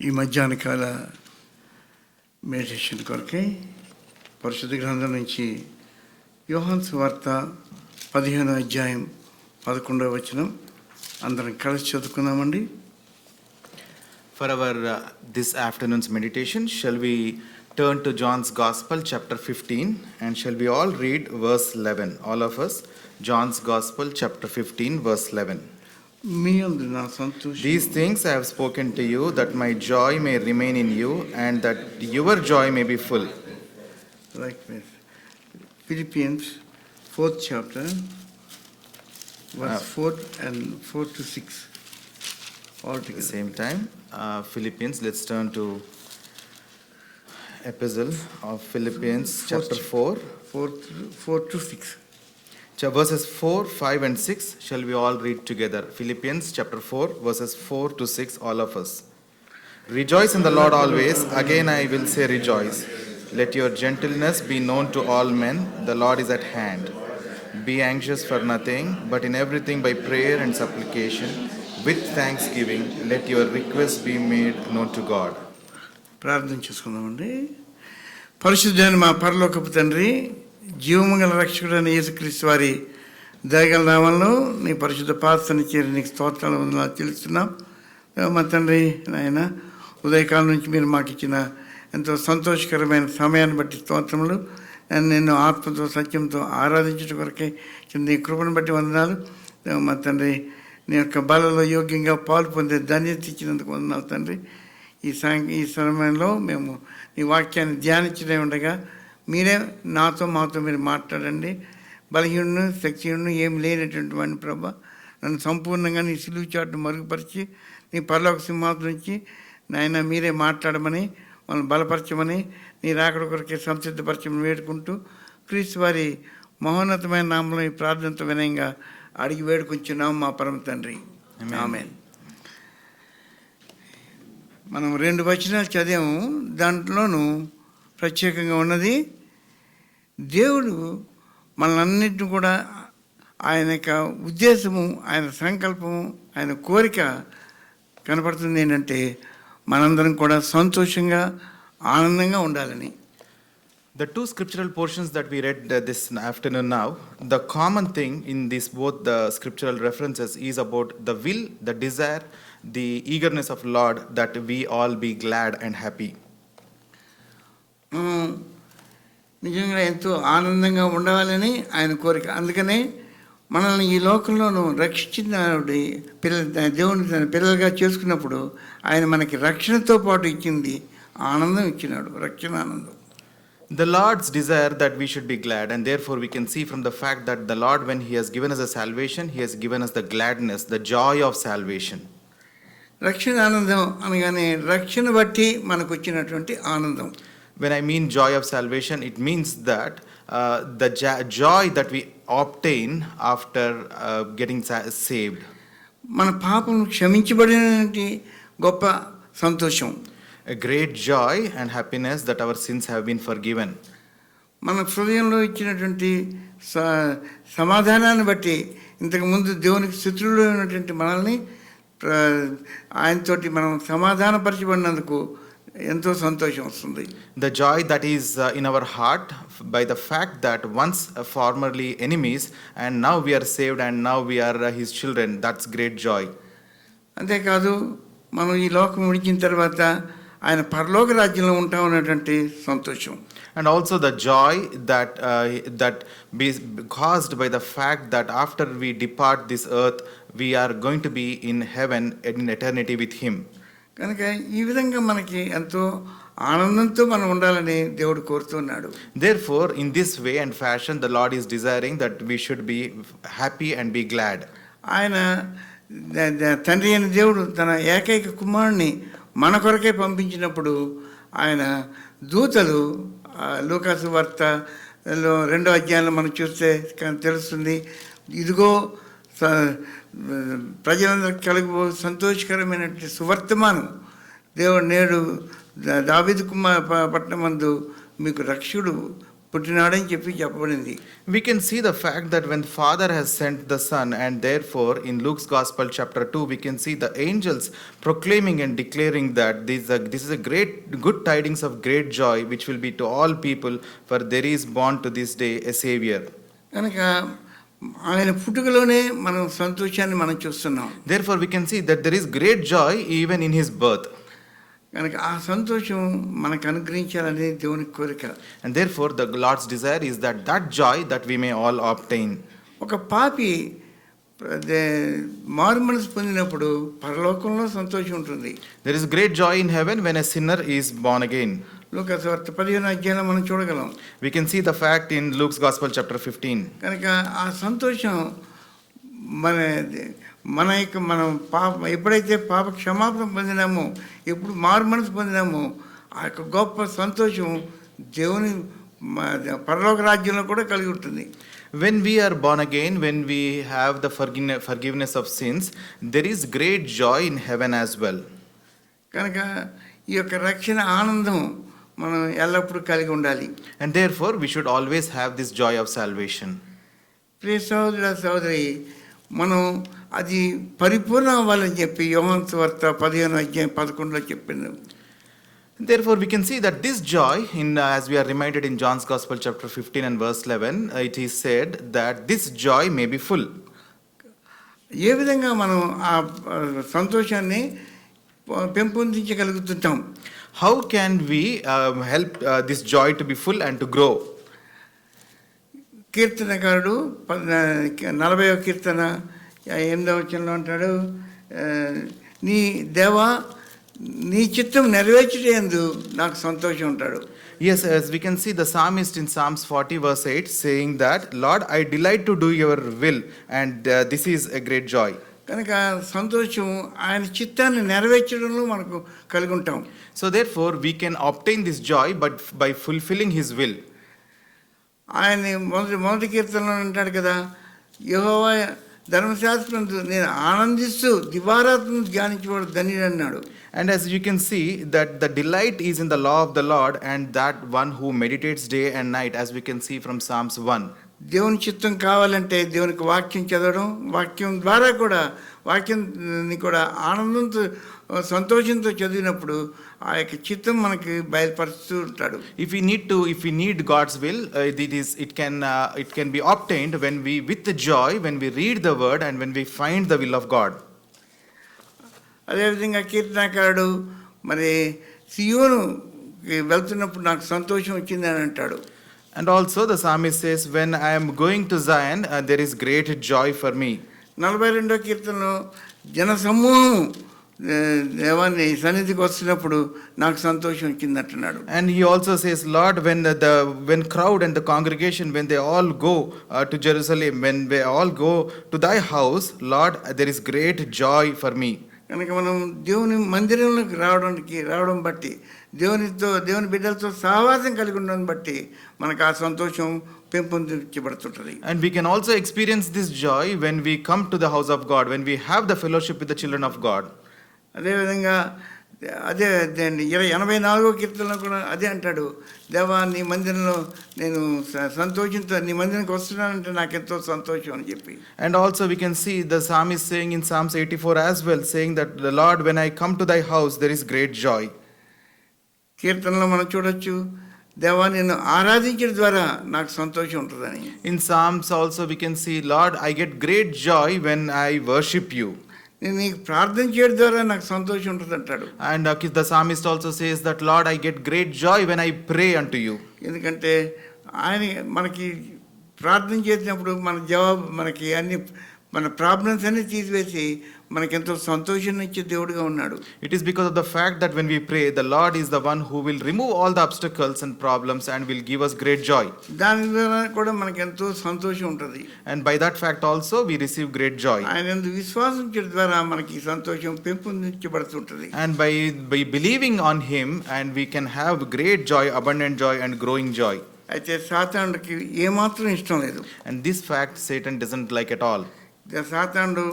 ఈ మధ్యాహ్న కాల మెడిటేషన్ కొరకై పరిశుద్ధ గ్రంథం నుంచి యోహాను సువార్త 15వ అధ్యాయం 11వ వచనం అందరం కలిసి చదువుకుందామండి. For our this afternoon's meditation, shall we turn to John's Gospel, chapter 15, and shall we all read verse 11? All of us, John's Gospel, chapter 15, verse 11. మీ యందు నా సంతోషం. These things I have spoken to you, that my joy may remain in you, and that your joy may be full. Likewise, Philippians 4th chapter, verse 4 and 4 to 6. All At the together. same time, Philippians, let's turn to Epistle of Philippians, chapter 4. 4 to 6. Verses 4, 5 and 6, shall we all read together? Philippians chapter 4, verses 4 to 6, all of us. Rejoice in the Lord always. Again I will say rejoice. Let your gentleness be known to all men. The Lord is at hand. Be anxious for nothing, but in everything by prayer and supplication, with thanksgiving, let your requests be made known to God. ప్రార్థన చేసుకుందామండి. పరిశుద్ధుడైన మా పరలోకపు తండ్రి, జీవమంగళ రక్షకుడైన యేసుక్రీస్తు వారి దయగల నామంలో నీ పరిశుద్ధ పాత్రని చేరి నీకు స్తోత్రాలు వందనాలు తెలుస్తున్నాం. మా తండ్రి నాయన, ఉదయకాలం నుంచి మీరు మాకు ఇచ్చిన ఎంతో సంతోషకరమైన సమయాన్ని బట్టి స్తోత్రములు. నిన్ను ఆత్మతో సత్యంతో ఆరాధించడం కొరకే నీ కృపను బట్టి వందనాలు. మా తండ్రి, నీ యొక్క బలలో యోగ్యంగా పాలు పొందే ధన్యత ఇచ్చినందుకు వందనాలు తండ్రి. ఈ సమయంలో మేము నీ వాక్యాన్ని ధ్యానించడే ఉండగా మీరే మాతో మీరు మాట్లాడండి. బలహీనుడు శక్తిహీనుడు ఏమి లేనటువంటి వాడిని ప్రభా, నన్ను సంపూర్ణంగా నీ సిలువు చాటును మరుగుపరిచి నీ పరలోక సింహాసనం నుంచి నాయన మీరే మాట్లాడమని, వాళ్ళని బలపరచమని, నీ రాకడ కొరకే సంసిద్ధపరచమని వేడుకుంటూ క్రీస్తు వారి మహోన్నతమైన నామంలో ఈ ప్రార్థనతో వినయంగా అడిగి వేడుకుంటున్నాం మా పరమ తండ్రి. ఆమేన్. మనం 2 వచనాలు చదివాము. దాంట్లోనూ ప్రత్యేకంగా ఉన్నది, దేవుడు మనల్ని కూడా ఆయన యొక్క ఉద్దేశము, ఆయన సంకల్పము, ఆయన కోరిక కనపడుతుంది ఏంటంటే మనందరం కూడా సంతోషంగా ఆనందంగా ఉండాలని. The two scriptural portions that we read this afternoon now, the common thing in this both the scriptural references is about the will, the desire, the eagerness of Lord that we all be glad and happy. నిజంగా ఎంతో ఆనందంగా ఉండవాలని ఆయన కోరిక. అందుకనే మనల్ని ఈ లోకంలోనూ రక్షించిన దేవుని తన పిల్లలుగా చేసుకున్నప్పుడు ఆయన మనకి రక్షణతో పాటు ఇచ్చింది ఆనందం ఇచ్చినాడు, రక్షణ ఆనందం. The Lord's desire that we should be glad, and therefore we can see from the fact that the Lord, when He has given us a salvation, He has given us the gladness, the joy of salvation. రక్షణ ఆనందం అనగానే రక్షణ బట్టి మనకు వచ్చినటువంటి ఆనందం. When I mean joy of salvation, it means that the joy that we obtain after getting saved. మన పాపం క్షమించబడినటువంటి గొప్ప సంతోషం. A great joy and happiness that our sins have been forgiven. మన హృదయంలో ఇచ్చినటువంటి సమాధానాన్ని బట్టి ఇంతకుముందు దేవునికి శత్రువులు ఉన్నటువంటి మనల్ని ఆయనతోటి మనం సమాధానపరచబడినందుకు ఎంతో సంతోషం వస్తుంది. The joy that is in our heart by the fact that once formerly enemies and now we are saved and now we are His children, that's great joy. అంతేకాదు మనం ఈ లోకం విడిచిన తర్వాత ఆయన పరలోక రాజ్యంలో ఉంటాం అన్నటువంటి సంతోషం. And also the joy that be caused by the fact that after we depart this earth, we are going to be in heaven in eternity with Him. కనుక ఈ విధంగా మనకి ఎంతో ఆనందంతో మనం ఉండాలని దేవుడు కోరుతున్నాడు. Therefore, in this way and fashion, the Lord is desiring that we should be happy and be glad. ఆయన తండ్రి అయిన దేవుడు తన ఏకైక కుమారుని మన కొరకే పంపించినప్పుడు ఆయన దూతలు లూకాసు వార్తలో 2వ అధ్యాయంలో మనం చూస్తే తెలుస్తుంది, ఇదిగో ప్రజలందరికీ కలుగు సంతోషకరమైనటువంటి సువర్తమానం, దేవుడు నేడు దావీదు పట్టణమందు మీకు రక్షకుడు పుట్టినాడని చెప్పబడింది. We can see the fact that when Father has sent the Son, and therefore in Luke's Gospel chapter 2, we can see the angels proclaiming and declaring that this is a great good tidings of great joy which will be to all people, for there is born to this day a Savior. కనుక ఆయన పుట్టుకలోనే మనం సంతోషాన్ని మనం చూస్తున్నాం. Therefore we can see that there is great joy even in his birth. కనుక ఆ సంతోషం మనకు అనుగ్రహించాలనే దేవుని కోరిక. And therefore the Lord's desire is that joy that we may all obtain. ఒక పాపి మారు మనసు పొందినప్పుడు పరలోకంలో సంతోషం ఉంటుంది. There is great joy in heaven when a sinner is born again. లూకా సువార్త 15వ అధ్యాయంలో మనం చూడగలం. We can see the fact in Luke's Gospel chapter 15. కనుక ఆ సంతోషం మనం ఎప్పుడైతే పాప క్షమాపణ పొందినామో, ఎప్పుడు మారు మనసు పొందినామో, ఆ యొక్క గొప్ప సంతోషం దేవుని పరలోక రాజ్యంలో కూడా కలిగి ఉంటుంది. When we are born again, when we have the forgiveness of sins, there is great joy in heaven as well. కనుక ఈ యొక్క రక్షణ ఆనందం మనం ఎల్లప్పుడూ కలిగి ఉండాలి. And therefore we should always have this joy of salvation. ప్రియ సహోదర సహోదరి, మనం అది పరిపూర్ణ అవ్వాలని చెప్పి యోహాను సువార్త 15వ అధ్యాయం 11లో చెప్పింది. Therefore we can see that this joy, as we are reminded in John's Gospel chapter 15 and verse 11, it is said that this joy may be full. ఏ విధంగా మనం ఆ సంతోషాన్ని పెంపొందించగలుగుతుంటాం? How can we help this joy to be full and to grow? కీర్తనకారుడు 40వ కీర్తన 8వ వచనంలో అంటాడు, నీ దేవా నీ చిత్తం నెరవేర్చుటయందు నాకు సంతోషం ఉంటాడు. Yes, as we can see the psalmist in Psalms 40 verse 8 saying that, Lord, I delight to do your will, and this is a great joy. కనుక సంతోషం ఆయన చిత్తాన్ని నెరవేర్చడంలో మనకు కలిగి ఉంటాం. So therefore we can obtain this joy but by fulfilling his will. ఆయన మొదటి కీర్తనలో అంటాడు కదా, యెహోవా ధర్మశాస్త్రంతో నేను ఆనందిస్తూ దివారాత్మను ధ్యానించేవాడు ధన్యుడు అన్నాడు. And as you can see that the delight is in the law of the Lord, and that one who meditates day and night, as we can see from Psalms 1. దేవుని చిత్తం కావాలంటే దేవునికి వాక్యం చదవడం, వాక్యం ద్వారా కూడా వాక్యాన్ని కూడా ఆనందంతో సంతోషంతో చదివినప్పుడు ఆ యొక్క చిత్తం మనకి బయలుపరుస్తూ ఉంటాడు. If we need God's will, it can be obtained when we with the joy when we read the word and when we find the will of God. అదేవిధంగా కీర్తనకారుడు మరి సియోను వెళ్తున్నప్పుడు నాకు సంతోషం వచ్చింది అని అంటాడు. And also the psalmist says, when I am going to Zion, there is great joy for me. 42వ కీర్తనలో జన సమూహం దేవాన్ని సన్నిధికి వస్తున్నప్పుడు నాకు సంతోషం వచ్చింది అంటున్నాడు. And he also says, Lord, when crowd and the congregation, when they all go to Jerusalem, when they all go to thy house, Lord, there is great joy for me. కనుక మనం దేవుని మందిరంలోకి రావడం బట్టి, దేవుని బిడ్డలతో సహవాసం కలిగి ఉండడం బట్టి మనకు ఆ సంతోషం పెంపొందించబడుతుంటుంది. And we can also experience this joy when we come to the house of God, when we have the fellowship with the children of God. అదేవిధంగా 84వ కీర్తనలో కూడా అదే అంటాడు, దేవా నీ మందిరంలో నేను సంతోషంతో నీ మందిరానికి వస్తున్నానంటే నాకెంతో సంతోషం అని చెప్పి. And also we can see the psalmist saying in Psalms 84 as well, saying that, the Lord, when I come to thy house, there is great joy. కీర్తనలో మనం చూడొచ్చు, దేవా నిన్ను ఆరాధించడం ద్వారా నాకు సంతోషం ఉంటుందని. In Psalms also we can see, Lord, I get great joy when I worship you. నేను నీకు ప్రార్థన చేయడం ద్వారా నాకు సంతోషం ఉంటుంది అంటాడు. And the psalmist also says that, Lord, I get great joy when I pray unto you. ఎందుకంటే ఆయన మనకి ప్రార్థన చేసినప్పుడు మనకి అన్ని మన ప్రాబ్లమ్స్ అన్ని తీసివేసి మనకెంతో సంతోషాన్ని ఇచ్చే దేవుడిగా ఉన్నాడు. It is because of the fact that when we pray, the Lord is the one who will remove all the obstacles and problems and will give us great joy. దాని ద్వారా కూడా మనకెంతో సంతోషం ఉంటుంది. And by that fact also we receive great joy. ఆయన యందు విశ్వాసించడం ద్వారా మనకి సంతోషం పెంపొందించబడుతుంటుంది. And by believing on him, and we can have great joy, abundant joy and growing joy. అయితే సాతానుడికి ఏమాత్రం ఇష్టం లేదు. And this fact Satan doesn't like at all. సాతానుడు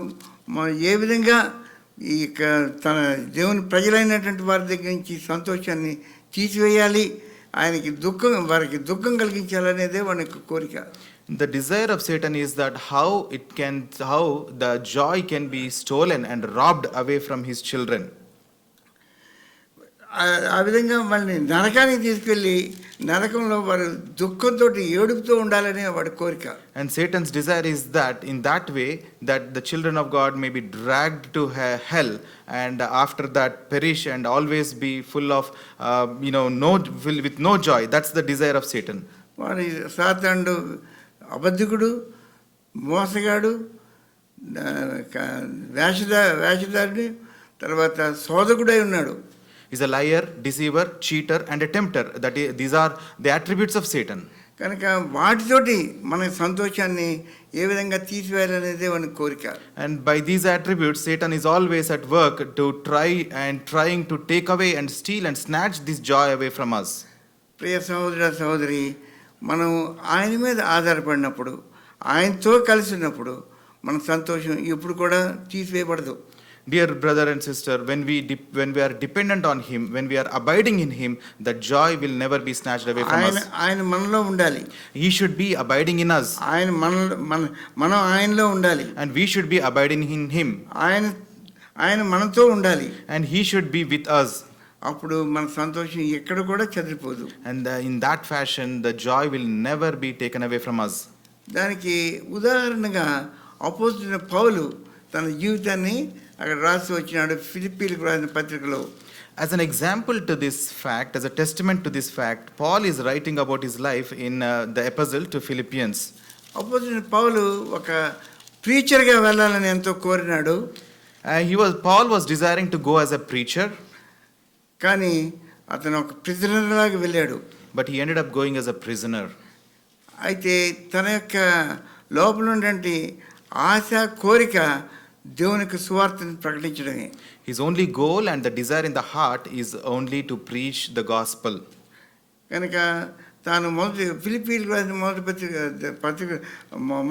ఏ విధంగా తన దేవుని ప్రజలైనటువంటి వారి దగ్గర నుంచి సంతోషాన్ని తీసివేయాలి, ఆయనకి దుఃఖం, వారికి దుఃఖం కలిగించాలనేదే వాని యొక్క కోరిక. The desire of Satan is that how the joy can be stolen and robbed away from his children. ఆ విధంగా వాళ్ళని నరకానికి తీసుకెళ్ళి నరకంలో వారు దుఃఖంతో ఏడుపుతూ ఉండాలనే వాడి కోరిక. And Satan's desire is that in that way that the children of God may be dragged to hell and after that perish and always be full of with no joy. That's the desire of Satan. వాడి సాతానుడు అబద్ధికుడు, మోసగాడు, వేషధారుడు, తర్వాత శోధకుడై ఉన్నాడు. He's a liar, deceiver, cheater and a tempter. These are the attributes of Satan. కనుక వాటితోటి మన సంతోషాన్ని ఏ విధంగా తీసివేయాలనేదే వాని కోరిక. And by these attributes Satan is always at work to trying to take away and steal and snatch this joy away from us. ప్రియ సహోదర సహోదరి, మనం ఆయన మీద ఆధారపడినప్పుడు, ఆయనతో కలిసి ఉన్నప్పుడు మన సంతోషం ఇప్పుడు కూడా తీసివేయబడదు. Dear brother and sister, when we are dependent on him, when we are abiding in him, the joy will never be snatched away from us. ఆయన మనలో ఉండాలి. He should be abiding in us. మనం ఆయనలో ఉండాలి. And we should be abiding in him. ఆయన మనతో ఉండాలి. And he should be with us. అప్పుడు మన సంతోషం ఎక్కడ కూడా చెదిరిపోదు. And in that fashion the joy will never be taken away from us. దానికి ఉదాహరణగా అపోస్తలుడైన పౌలు తన జీవితాన్ని అక్కడ రాసి వచ్చినాడు ఫిలిప్పీలకు రాసిన పత్రికలో. As an example to this fact, as a testament to this fact, Paul is writing about his life in the epistle to Philippians. అపోస్తలుడైన పౌలు ఒక ప్రీచర్గా వెళ్ళాలని ఎంతో కోరినాడు. Paul was desiring to go as a preacher. కానీ అతను ఒక prisoner లాగా వెళ్ళాడు. But he ended up going as a prisoner. అయితే తన యొక్క లోపల ఉన్నటువంటి ఆశ, కోరిక దేవునికి సువార్తను ప్రకటించడమే. His only goal and the desire in the heart is only to preach the gospel. కనుక తాను ఫిలిప్పీలకు రాసిన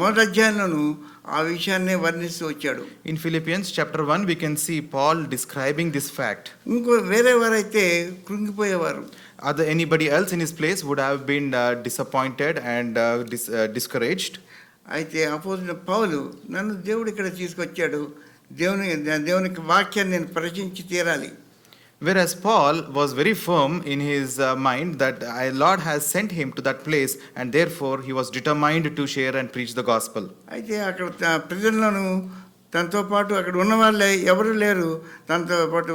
మొదటి అధ్యాయంలోనూ ఆ విషయాన్నే వర్ణిస్తూ వచ్చాడు. In Philippians chapter 1 we can see Paul describing this fact. ఇంకో వేరే వారైతే కృంగిపోయేవారు. Anybody else in his place would have been disappointed and discouraged. అయితే అపోస్తలుడైన పౌలు, నన్ను దేవుడు ఇక్కడ తీసుకొచ్చాడు, దేవునికి వాక్యాన్ని నేను ప్రచురించి తీరాలి. Whereas Paul was very firm in his mind that Lord has sent him to that place and therefore he was determined to share and preach the gospel. అయితే అక్కడ ప్రజల్లోనూ తనతో పాటు అక్కడ ఉన్న వాళ్ళే ఎవరు లేరు. తనతో పాటు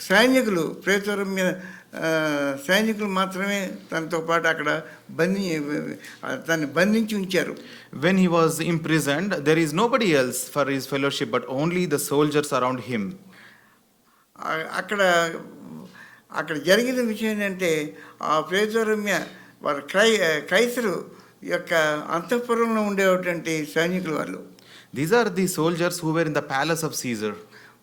సైనికులు, ప్రేతరం మీద సైనికులు మాత్రమే తనతో పాటు అక్కడ తనని బంధించి ఉంచారు. When he was imprisoned, there is nobody else for his fellowship but only the soldiers around him. అక్కడ జరిగిన విషయం ఏంటంటే ఆ ప్రేతోరమ్య వారు కైసరు యొక్క అంతఃపురంలో ఉండేటువంటి సైనికులు వాళ్ళు. These are the soldiers who were in the palace of Caesar.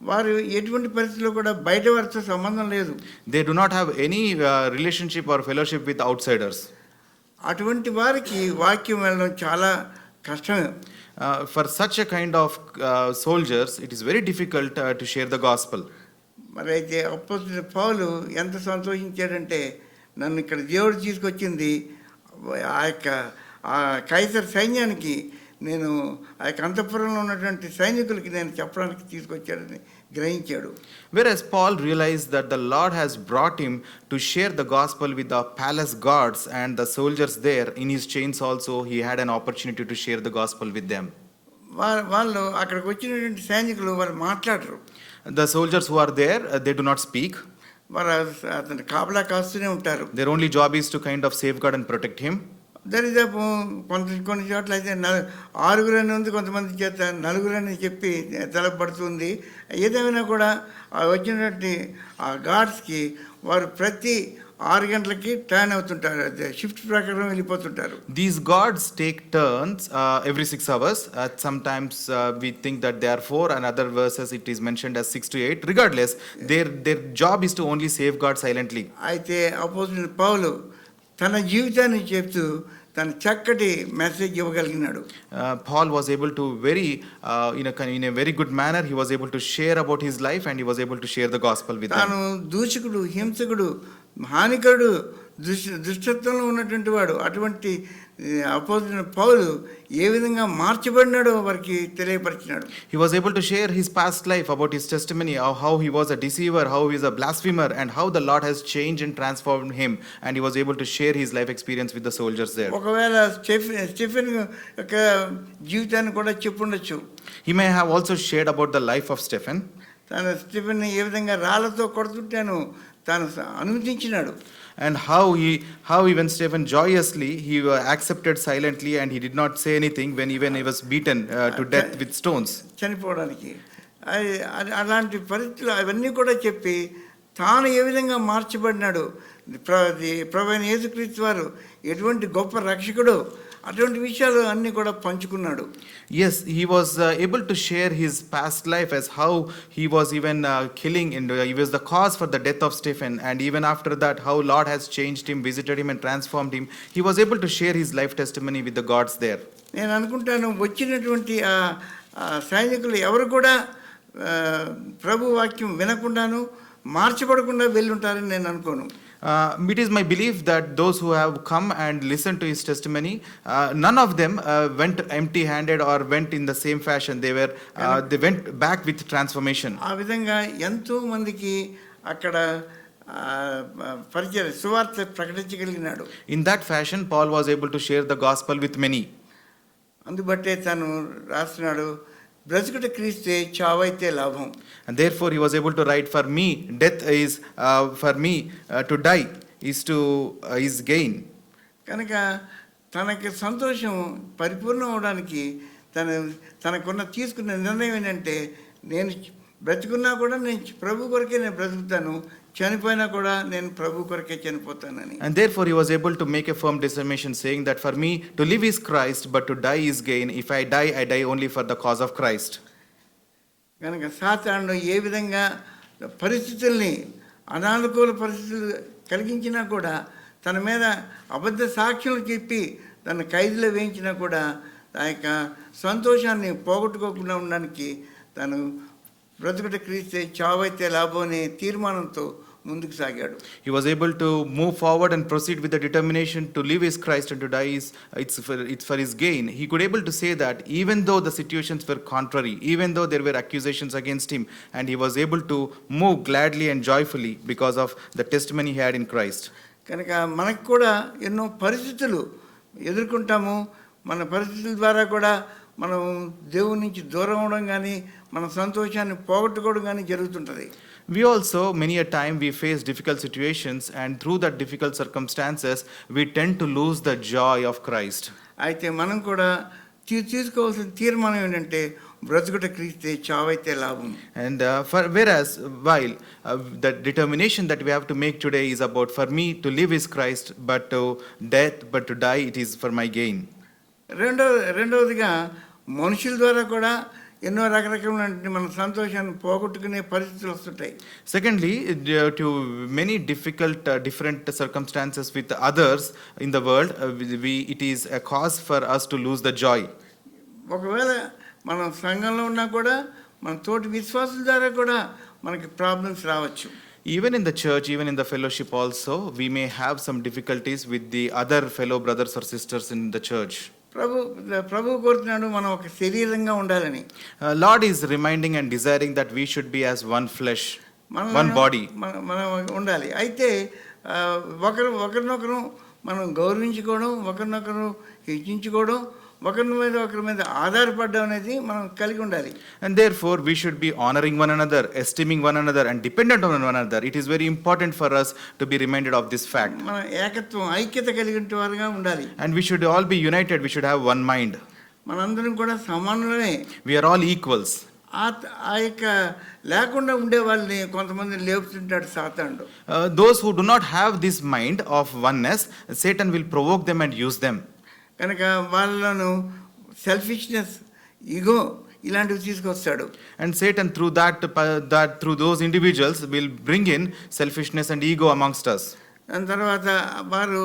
వారు ఎటువంటి పరిస్థితుల్లో కూడా బయట వారితో సంబంధం లేదు. They do not have any relationship or fellowship with outsiders. అటువంటి వారికి వాక్యం వెళ్ళడం చాలా కష్టమే. For such a kind of soldiers, it is very difficult to share the gospel. మరి అయితే అపోస్తలుడైన పౌలు ఎంత సంతోషించాడంటే, నన్ను ఇక్కడ దేవుడు తీసుకొచ్చింది ఆ యొక్క కైసర్ సైన్యానికి, నేను ఆ యొక్క అంతఃపురంలో ఉన్నటువంటి సైనికులకి నేను చెప్పడానికి తీసుకొచ్చాడని గ్రహించాడు. Whereas Paul realized that the Lord has brought him to share the gospel with the palace guards and the soldiers there. In his chains also he had an opportunity to share the gospel with them. వాళ్ళు అక్కడికి వచ్చినటువంటి సైనికులు వారు మాట్లాడరు. The soldiers who are there, they do not speak. వారు అతను కాపలా కాస్తూనే ఉంటారు. Their only job is to kind of safeguard and protect him. దరిదాపు కొన్ని చోట్ల అయితే 6 అని ఉంది, కొంతమంది చేత 4 అని చెప్పి తెలపబడుతుంది. ఏదేమైనా కూడా వచ్చినటువంటి ఆ గార్డ్స్కి వారు ప్రతి 6 గంటలకి టర్న్ అవుతుంటారు, షిఫ్ట్ ప్రకారం వెళ్ళిపోతుంటారు. These guards take turns every 6 hours. Sometimes we think that they are 4, and other verses it is mentioned as 6 to 8. Regardless, their job is to only safeguard silently. అయితే అపోస్తలుడైన పౌలు తన జీవితాన్ని చెప్తూ తన చక్కటి message ఇవ్వగలిగినాడు. Paul was able to in a very good manner he was able to share about his life and he was able to share the gospel with them. తాను దూషకుడు, హింసకుడు, హానికరుడు, దుష్టత్వంలో ఉన్నటువంటి వాడు. అటువంటి అపోజిట్ పౌలు ఏ విధంగా మార్చబడినాడో వారికి తెలియపరిచినాడు. He was able to share his past life, about his testimony, of how he was a deceiver, how he is a blasphemer, and how the Lord has changed and transformed him. And he was able to share his life experience with the soldiers there. ఒకవేళ Stephen యొక్క జీవితాన్ని కూడా చెప్పుండొచ్చు. He may have also shared about the life of Stephen. తన Stephen ఏ విధంగా రాళ్లతో కొడుతుంటాను తాను అనుమతించినాడు. And how even Stephen joyously he accepted silently, and he did not say anything when even he was beaten to death with stones. చనిపోవడానికి అలాంటి పరిస్థితులు అవన్నీ కూడా చెప్పి తాను ఏ విధంగా మార్చబడినాడు, ప్రభు అయిన యేసుక్రీస్తు వారు ఎటువంటి గొప్ప రక్షకుడు, అటువంటి విషయాలు అన్నీ కూడా పంచుకున్నాడు. Yes, he was able to share his past life, as how he was even killing, and he was the cause for the death of Stephen, and even after that how Lord has changed him, visited him and transformed him. He was able to share his life testimony with the gods there. నేను అనుకుంటాను వచ్చినటువంటి ఆ సైనికులు ఎవరు కూడా ప్రభు వాక్యం వినకుండాను మార్చబడకుండా వెళ్ళుంటారని నేను అనుకోను. It is my belief that those who have come and listened to his testimony, none of them went empty-handed or went in the same fashion. They went back with transformation. ఆ విధంగా ఎంతో మందికి అక్కడ పరిచయం సువార్త ప్రకటించగలిగినాడు. In that fashion, Paul was able to share the gospel with many. అందుబట్టే తను రాస్తున్నాడు, బ్రతుకుట క్రీస్తే చావైతే లాభం. And therefore he was able to write, for me death is for me to die is gain. కనుక తనకి సంతోషం పరిపూర్ణం అవడానికి తనకున్న తీసుకున్న నిర్ణయం ఏంటంటే, నేను బ్రతుకున్నా కూడా నేను ప్రభు కొరకే నేను బ్రతుకుతాను, చనిపోయినా కూడా నేను ప్రభు కొరకే చనిపోతానని. And therefore he was able to make a firm determination, saying that for me to live is Christ, but to die is gain. If I die only for the cause of Christ. కనుక సాతానుడు ఏ విధంగా పరిస్థితుల్ని అనానుకూల పరిస్థితులు కలిగించినా కూడా, తన మీద అబద్ధ సాక్ష్యాలు చెప్పి తన ఖైదులో వేయించినా కూడా ఆ యొక్క సంతోషాన్ని పోగొట్టుకోకుండా ఉండడానికి తను బ్రతుకుట క్రీస్తే చావైతే లాభం అనే తీర్మానంతో ముందుకు సాగాడు. He was able to move forward and proceed with the determination to live is Christ and to die is it's for his gain. He could able to say that even though the situations were contrary, even though there were accusations against him, and he was able to move gladly and joyfully because of the testimony he had in Christ. కనుక మనకు కూడా ఎన్నో పరిస్థితులు ఎదుర్కొంటాము. మన పరిస్థితుల ద్వారా కూడా మనం దేవుని నుంచి దూరం అవడం కానీ మన సంతోషాన్ని పోగొట్టుకోవడం కానీ జరుగుతుంటుంది. We also, many a time, we face difficult situations, and through that difficult circumstances, we tend to lose the joy of Christ. అయితే మనం కూడా తీసుకోవాల్సిన తీర్మానం ఏంటంటే, బ్రతుకుట క్రీస్తే చావైతే లాభం. And whereas while the determination that we have to make today is about, for me to live is Christ, but to die it is for my gain. రెండవదిగా మనుషుల ద్వారా కూడా ఎన్నో రకరకాల మన సంతోషాన్ని పోగొట్టుకునే పరిస్థితులు వస్తుంటాయి. Secondly, to many different circumstances with others in the world, it is a cause for us to lose the joy. ఒకవేళ మనం సంఘంలో ఉన్నా కూడా మన తోటి విశ్వాసుల ద్వారా కూడా మనకి ప్రాబ్లమ్స్ రావచ్చు. Even in the church, even in the fellowship also, we may have some difficulties with the other fellow brothers or sisters in the church. ప్రభు కోరుతున్నాడు మనం ఒక శరీరంగా ఉండాలని. Lord is reminding and desiring that we should be as one flesh, one body. మనం ఉండాలి. అయితే ఒకరినొకరు మనం గౌరవించుకోవడం, ఒకరినొకరు హెచ్చించుకోవడం, ఒకరి మీద ఆధారపడడం అనేది మనం కలిగి ఉండాలి. And therefore we should be honoring one another, esteeming one another, and dependent on one another. It is very important for us to be reminded of this fact. మన ఏకత్వం, ఐక్యత కలిగిన వారుగా ఉండాలి. And we should all be united. We should have one mind. మనందరం కూడా సమానులమే. We are all equals. ఆ యొక్క లేకుండా ఉండే వాళ్ళని కొంతమంది లేపుతుంటాడు సాతానుడు. Those who do not have this mind of oneness, Satan will provoke them and use them. కనుక వాళ్ళను సెల్ఫిష్నెస్, ఈగో ఇలాంటివి తీసుకొస్తాడు. And Satan through those individuals will bring in selfishness and ego amongst us. దాని తర్వాత వారు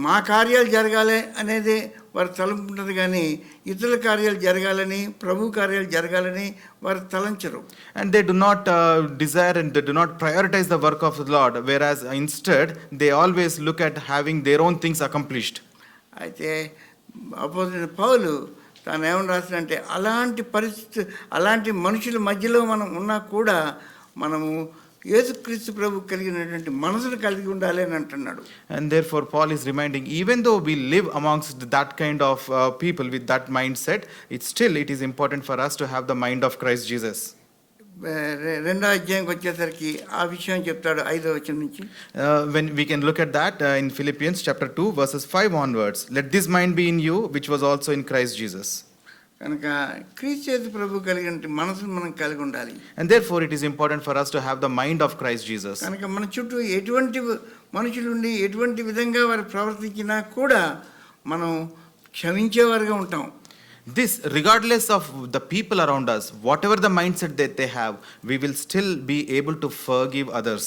మా కార్యాలు జరగాలి అనేది వారి తలంపు ఉంటుంది, కానీ ఇతరుల కార్యాలు జరగాలని, ప్రభు కార్యాలు జరగాలని వారు తలంచరు. And they do not desire and they do not prioritize the work of the Lord, whereas instead they always look at having their own things accomplished. అయితే అపోజిట్ పౌలు తాను ఏమని రాసినంటే, అలాంటి పరిస్థితి, అలాంటి మనుషుల మధ్యలో మనం ఉన్నా కూడా మనము యేసుక్రీస్తు ప్రభు కలిగినటువంటి మనసును కలిగి ఉండాలి అని అంటున్నాడు. And therefore Paul is reminding, even though we live amongst that kind of people with that mindset, it is important for us to have the mind of Christ Jesus. రెండో అధ్యాయంకి వచ్చేసరికి ఆ విషయం చెప్తాడు 5వ వచనం నుంచి. When we can look at that in Philippians chapter 2 verses 5 onwards, let this mind be in you which was also in Christ Jesus. కనుక క్రీస్తు యేసు ప్రభు కలిగిన మనసును మనం కలిగి ఉండాలి. And therefore it is important for us to have the mind of Christ Jesus. కనుక మన చుట్టూ ఎటువంటి మనుషులు ఉండి ఎటువంటి విధంగా వారు ప్రవర్తించినా కూడా మనం క్షమించేవారుగా ఉంటాం. This, regardless of the people around us, whatever the mindset that they have, we will still be able to forgive others.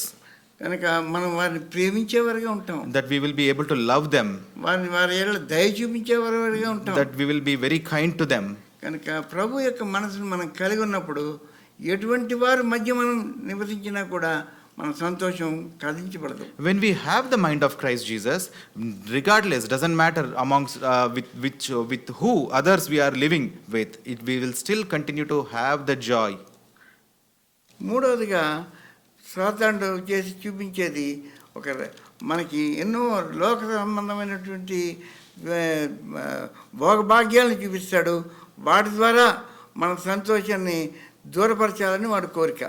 కనుక మనం వారిని ప్రేమించేవారుగా ఉంటాం. That we will be able to love them. వారి ఏళ్ళ దయ చూపించేవారుగా ఉంటాం. That we will be very kind to them. కనుక ప్రభు యొక్క మనసును మనం కలిగి ఉన్నప్పుడు ఎటువంటి వారి మధ్య మనం నివసించినా కూడా మన సంతోషం కదించబడదు. When we have the mind of Christ Jesus, regardless, doesn't matter amongst with who others we are living with, we will still continue to have the joy. మూడవదిగా సాతానుడు చేసి చూపించేది మనకి ఎన్నో లోక సంబంధమైనటువంటి భోగభాగ్యాలను చూపిస్తాడు. వాటి ద్వారా మన సంతోషాన్ని దూరపరచాలని వాడి కోరిక.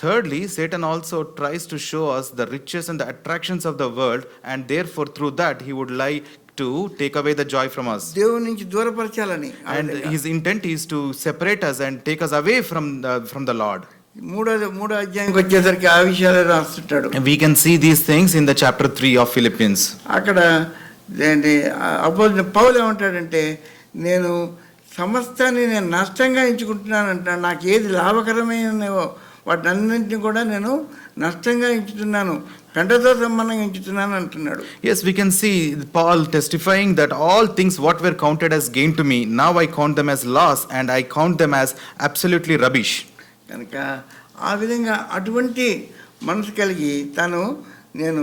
Thirdly, Satan also tries to show us the riches and the attractions of the world, and therefore through that he would like to take away the joy from us. దేవుని నుంచి దూరపరచాలని. And his intent is to separate us and take us away from the Lord. మూడో అధ్యాయంకి వచ్చేసరికి ఆ విషయాలు రాస్తుంటాడు. We can see these things in the chapter 3 of Philippians. అక్కడ opposite పౌలు ఏమంటాడంటే, నేను సమస్తాన్ని నేను నష్టంగా ఎంచుకుంటున్నాను అంటాను. నాకు ఏది లాభకరమైనవో వాటన్నింటినీ కూడా నేను నష్టంగా ఎంచుతున్నాను, పెంటతో సంబంధంగా ఎంచుతున్నాను అంటున్నాడు. Yes, we can see Paul testifying that all things what were counted as gain to me, now I count them as loss and I count them as absolutely rubbish. కనుక ఆ విధంగా అటువంటి మనసు కలిగి నేను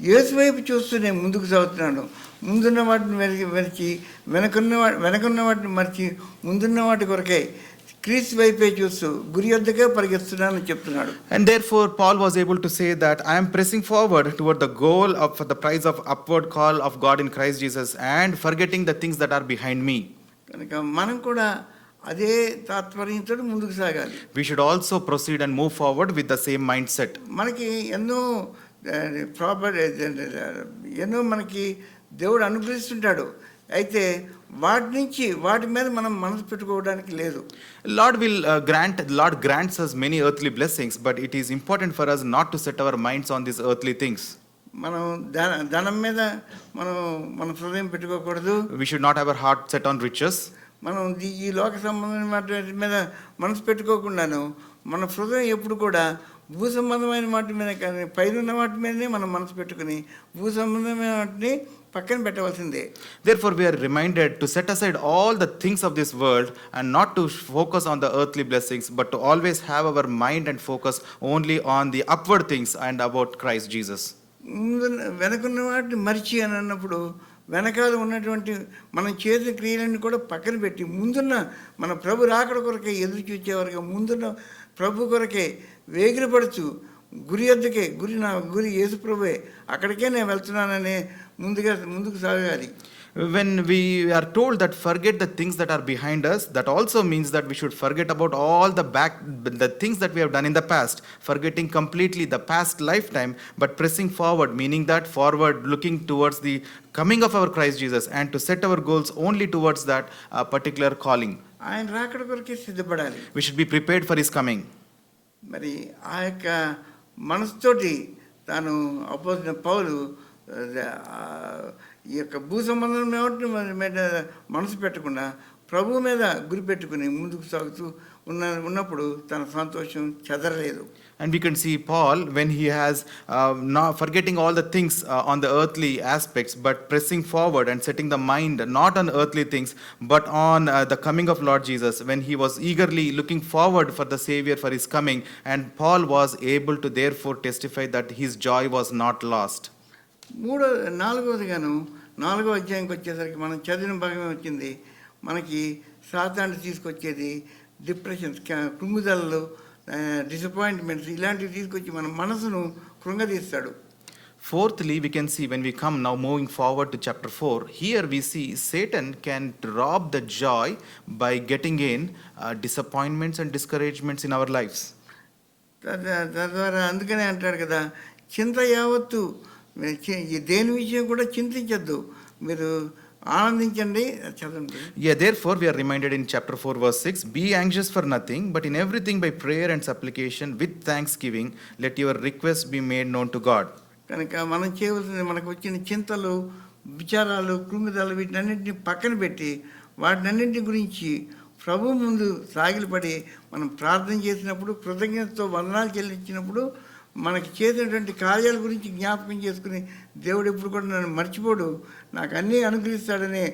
యేసు వైపు చూస్తూ నేను ముందుకు సాగుతున్నాను. ముందున్న వాటిని మరిచి వెనకున్న వాటిని మరిచి ముందున్న వాటి కొరకే క్రీస్తు వైపే చూస్తూ గురి యొద్దకే పరిగెత్తున్నానని చెప్తున్నాడు. And therefore Paul was able to say that I am pressing forward toward the goal of the prize of upward call of God in Christ Jesus and forgetting the things that are behind me. కనుక మనం కూడా అదే తాత్పర్యంతో ముందుకు సాగాలి. We should also proceed and move forward with the same mindset. మనకి ఎన్నో మనకి దేవుడు అనుగ్రహిస్తుంటాడు. అయితే వాటి మీద మనం మనసు పెట్టుకోవడానికి లేదు. Lord grants us many earthly blessings, but it is important for us not to set our minds on these earthly things. మనం ధనం మీద మన హృదయం పెట్టుకోకూడదు. We should not have our heart set on riches. మనం ఈ లోక సంబంధమైన వాటి మీద మనసు పెట్టుకోకుండాను మన హృదయం ఎప్పుడు కూడా భూ సంబంధమైన వాటి మీద కానీ పైన వాటి మీదనే మనం మనసు పెట్టుకుని భూ సంబంధమైన వాటిని పక్కన పెట్టవలసిందే. Therefore we are reminded to set aside all the things of this world and not to focus on the earthly blessings, but to always have our mind and focus only on the upward things and about Christ Jesus. వెనకున్న వాటిని మరిచి అని అన్నప్పుడు వెనకాల ఉన్నటువంటి మనం చేసే క్రియలన్నీ కూడా పక్కన పెట్టి ముందున్న మన ప్రభు రాకడ కొరకే ఎదురు చూచేవారుగా ముందున్న ప్రభు కొరకే వేగిరపడుచు గురి వద్దకే గురి యేసు ప్రభువే, అక్కడికే నేను వెళ్తున్నాననే ముందుకు సాగాలి. When we are told that forget the things that are behind us, that also means that we should forget about all the things that we have done in the past, forgetting completely the past lifetime, but pressing forward, meaning that forward looking towards the coming of our Christ Jesus and to set our goals only towards that particular calling. ఆయన రాకడ కొరకే సిద్ధపడాలి. We should be prepared for his coming. మరి ఆ యొక్క మనసుతోటి తాను opposite పౌలు ఈ యొక్క భూ సంబంధం మీద మనసు పెట్టకుండా ప్రభు మీద గురిపెట్టుకుని ముందుకు సాగుతూ ఉన్నప్పుడు తన సంతోషం చెదరలేదు. And we can see Paul when he has not forgetting all the things on the earthly aspects, but pressing forward and setting the mind not on earthly things, but on the coming of Lord Jesus. When he was eagerly looking forward for the Savior for his coming, and Paul was able to therefore testify that his joy was not lost. నాలుగవదిగాను 4వ అధ్యాయంకి వచ్చేసరికి మనం చదివిన భాగమే వచ్చింది. మనకి సాతాను తీసుకొచ్చేది depressions, కృంగుదలలు, disappointments ఇలాంటివి తీసుకొచ్చి మన మనసును కృంగదీస్తాడు. Fourthly, we can see when we come now moving forward to chapter 4, here we see Satan can rob the joy by getting in disappointments and discouragements in our lives. తద్వారా అందుకనే అంటాడు కదా, చింత యావత్తు దేని విషయం కూడా చింతించద్దు, మీరు ఆనందించండి. చదవండి. Yeah, therefore we are reminded in chapter 4 verse 6, be anxious for nothing, but in everything by prayer and supplication with thanksgiving let your requests be made known to God. కనుక మనం చేయవలసింది మనకు వచ్చిన చింతలు, విచారాలు, కృంగుదలు వీటినన్నింటినీ పక్కన పెట్టి వాటినన్నింటి గురించి ప్రభు ముందు సాగిలపడి మనం ప్రార్థన చేసినప్పుడు, కృతజ్ఞతతో వందనాలు చెల్లించినప్పుడు మనకి చేసినటువంటి కార్యాల గురించి జ్ఞాపకం చేసుకుని దేవుడు ఎప్పుడు కూడా నన్ను మర్చిపోడు, నాకు అన్నీ అనుగ్రహిస్తాడనే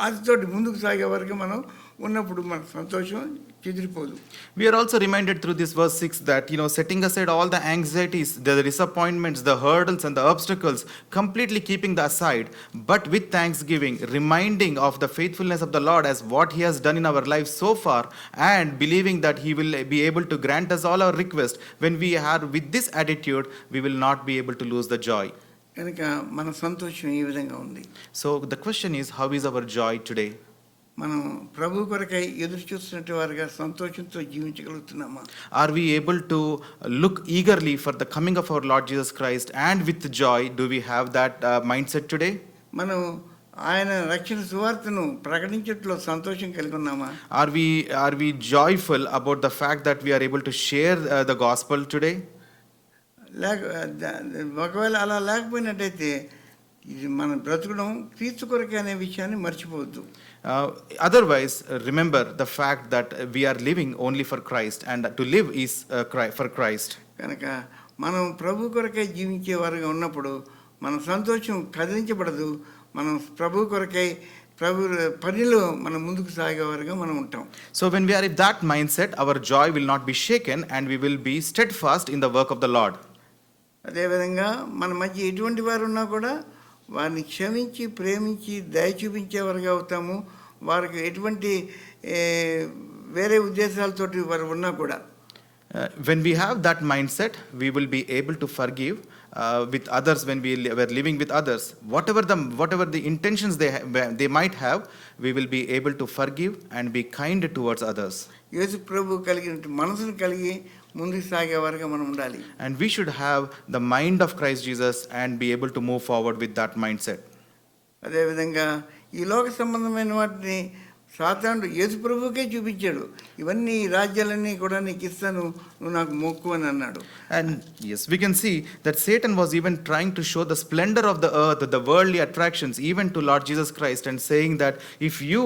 ఆశతోటి ముందుకు సాగే వరకు మనం ఉన్నప్పుడు మన సంతోషం చెదిరిపోదు. We are also reminded through this verse 6 that, setting aside all the anxieties, the disappointments, the hurdles and the obstacles, completely keeping that aside, but with thanksgiving, reminding of the faithfulness of the Lord as what He has done in our lives so far, and believing that He will be able to grant us all our requests. When we are with this attitude, we will not be able to lose the joy. కనుక మన సంతోషం ఈ విధంగా ఉంది. So the question is, how is our joy today? మనం ప్రభు కొరకై ఎదురు చూస్తున్నట్టు వారుగా సంతోషంతో జీవించగలుగుతున్నామా? Are we able to look eagerly for the coming of our Lord Jesus Christ, and with joy do we have that mindset today? మనం ఆయన రక్షణ సువార్తను ప్రకటించట్లో సంతోషం కలిగి ఉన్నామా? Are we joyful about the fact that we are able to share the gospel today? ఒకవేళ అలా లేకపోయినట్టయితే ఇది మన బ్రతకడం క్రీస్తు కొరకే అనే విషయాన్ని మర్చిపోవద్దు. Otherwise, remember the fact that we are living only for Christ, and to live is for Christ. కనుక మనం ప్రభు కొరకే జీవించే వారుగా ఉన్నప్పుడు మన సంతోషం కదిలించబడదు. మనం ప్రభు కొరకై ప్రభు పనిలో మనం ముందుకు సాగేవారుగా మనం ఉంటాం. So when we are in that mindset, our joy will not be shaken, and we will be steadfast in the work of the Lord. అదేవిధంగా మన మధ్య ఎటువంటి వారు ఉన్నా కూడా వారిని క్షమించి ప్రేమించి దయ చూపించేవారుగా అవుతాము. వారికి ఎటువంటి వేరే ఉద్దేశాలతోటి వారు ఉన్నా కూడా when we have that mindset, we will be able to forgive with others. When we were living with others, whatever the intentions they might have, we will be able to forgive and be kind towards others. యేసు ప్రభు కలిగిన మనసును కలిగి ముందుకు సాగేవారుగా మనం ఉండాలి. And we should have the mind of Christ Jesus and be able to move forward with that mindset. అదేవిధంగా ఈ లోక సంబంధమైన వాటిని సాతానుడు యేసు ప్రభువుకే చూపించాడు. ఇవన్నీ రాజ్యాలన్నీ కూడా నీకు ఇస్తాను, నువ్వు నాకు మొక్కు అని అన్నాడు. And yes, we can see that Satan was even trying to show the splendor of the earth, the worldly attractions, even to Lord Jesus Christ, and saying that if you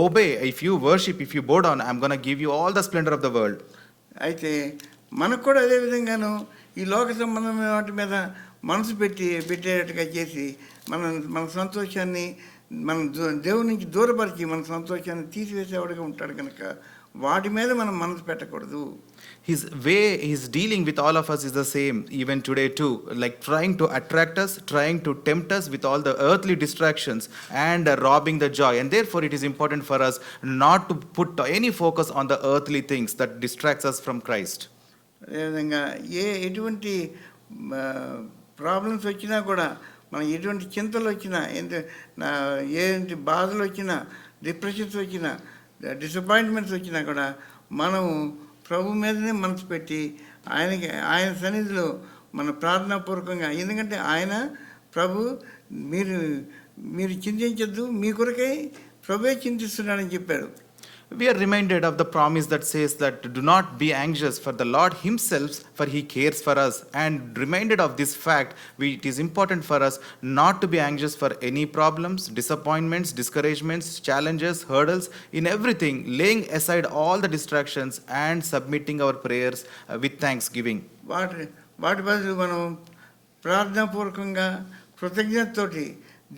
obey, if you worship, if you bow down, I'm going to give you all the splendor of the world. అయితే మనకు కూడా అదే విధంగాను ఈ లోక సంబంధమైన వాటి మీద మనసు పెట్టేటట్టుగా చేసి మన సంతోషాన్ని మన దేవుని నుంచి దూరపరిచి మన సంతోషాన్ని తీసివేసేవాడుగా ఉంటాడు. కనుక వాటి మీద మనం మనసు పెట్టకూడదు. His way he's dealing with all of us is the same even today too, like trying to attract us, trying to tempt us with all the earthly distractions and robbing the joy. And therefore it is important for us not to put any focus on the earthly things that distracts us from Christ. అదేవిధంగా ఎటువంటి problems వచ్చినా కూడా మనం ఎటువంటి చింతలు వచ్చినా, ఏంటి బాధలు వచ్చినా, డిప్రెషన్స్ వచ్చినా, డిసప్పాయింట్మెంట్స్ వచ్చినా కూడా మనము ప్రభు మీదనే మనసు పెట్టి ఆయన సన్నిధిలో మన ప్రార్థనాపూర్వకంగా, ఎందుకంటే ఆయన ప్రభు మీరు చింతించద్దు, మీ కొరకై ప్రభువే చింతిస్తున్నాడని చెప్పాడు. we are reminded of the promise that says that do not be anxious, for the Lord himself, for he cares for us. And reminded of this fact, it is important for us not to be anxious for any problems, disappointments, discouragements, challenges, hurdles, in everything, laying aside all the distractions and submitting our prayers with thanksgiving. వాటి బదులు మనం ప్రార్థనాపూర్వకంగా కృతజ్ఞతతోటి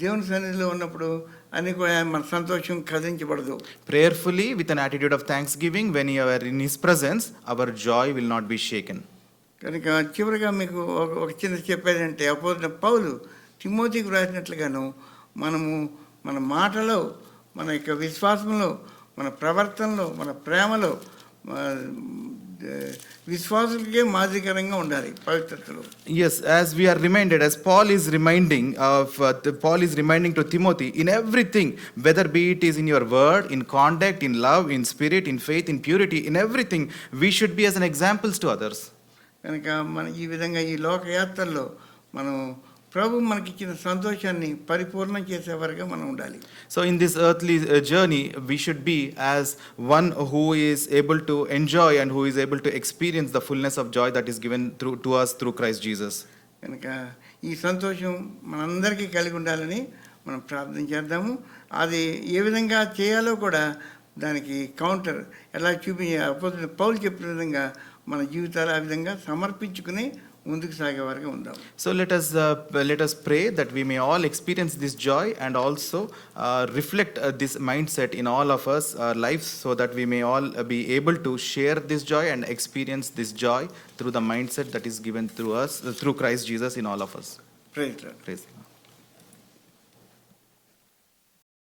దేవుని సన్నిధిలో ఉన్నప్పుడు అన్ని కూడా మన సంతోషం కదిలించబడదు. Prayerfully, with an attitude of thanksgiving, when you are in his presence, our joy will not be shaken. కనుక చివరిగా మీకు ఒక చిన్న చెప్పేదంటే అపోజిట్ పౌలు తిమోతికి వ్రాసినట్లుగాను మనము మన మాటలో, మన యొక్క విశ్వాసంలో, మన ప్రవర్తనలో, మన ప్రేమలో విశ్వాసులకే మాదిరికరంగా ఉండాలి పవిత్రతలో. Yes, as we are reminded, as Paul is reminding to Timothy, in everything, whether be it is in your word, in conduct, in love, in spirit, in faith, in purity, in everything, we should be as an examples to others. కనుక మన ఈ విధంగా ఈ లోకయాత్రలో మనం ప్రభు మనకిచ్చిన సంతోషాన్ని పరిపూర్ణం చేసేవారుగా మనం ఉండాలి. So in this earthly journey, we should be as one who is able to enjoy and who is able to experience the fullness of joy that is given to us through Christ Jesus. కనుక ఈ సంతోషం మనందరికీ కలిగి ఉండాలని మనం ప్రార్థన చేద్దాము. అది ఏ విధంగా చేయాలో కూడా దానికి కౌంటర్ ఎలా పౌలు చెప్పిన విధంగా మన జీవితాలు ఆ విధంగా సమర్పించుకుని ముందుకు సాగేవారుగా ఉందాం. So let us pray that we may all experience this joy and also reflect this mindset in all of us lives, so that we may all be able to share this joy and experience this joy through the mindset that is given through us through Christ Jesus in all of us. Praise the Lord. Praise the Lord.